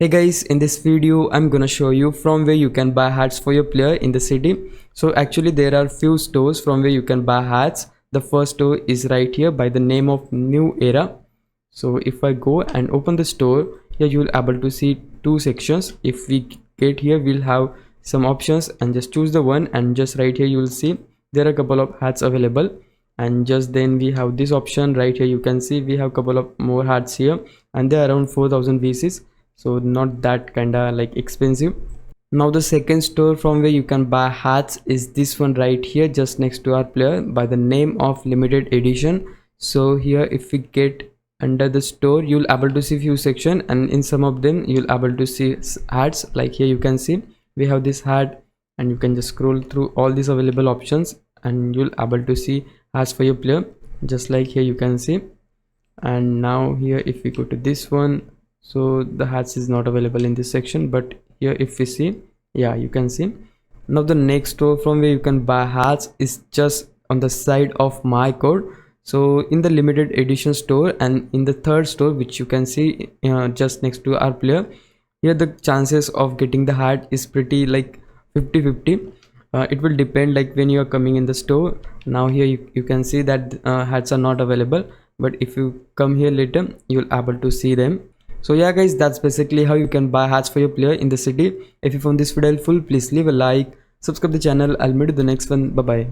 Hey guys, in this video I'm gonna show you from where you can buy hats for your player in the city. So actually there are few stores from where you can buy hats. The first store is right here by the name of New Era. So if I go and open the store, here you will able to see two sections. If we get here, we'll have some options and just choose the one, and just right here you will see there are a couple of hats available. And just then we have this option right here. You can see we have couple of more hats here, and they are around 4000 pieces, so not that kinda like expensive. Now the second store from where you can buy hats is this one right here, just next to our player, by the name of Limited Edition. So here if we get under the store, you'll able to see few section, and in some of them you'll able to see hats. Like here you can see we have this hat, and you can just scroll through all these available options and you'll able to see hats for your player, just like here you can see. And now here if we go to this one, so the hats is not available in this section, but here if we see, yeah, you can see. Now the next store from where you can buy hats is just on the side of my code. So in the Limited Edition store and in the third store, which you can see just next to our player, here the chances of getting the hat is pretty like 50-50. It will depend like when you are coming in the store. Now here you can see that hats are not available, but if you come here later you'll able to see them. So yeah guys, that's basically how you can buy hats for your player in the city. If you found this video helpful, please leave a like, subscribe the channel. I'll meet you the next one. Bye bye.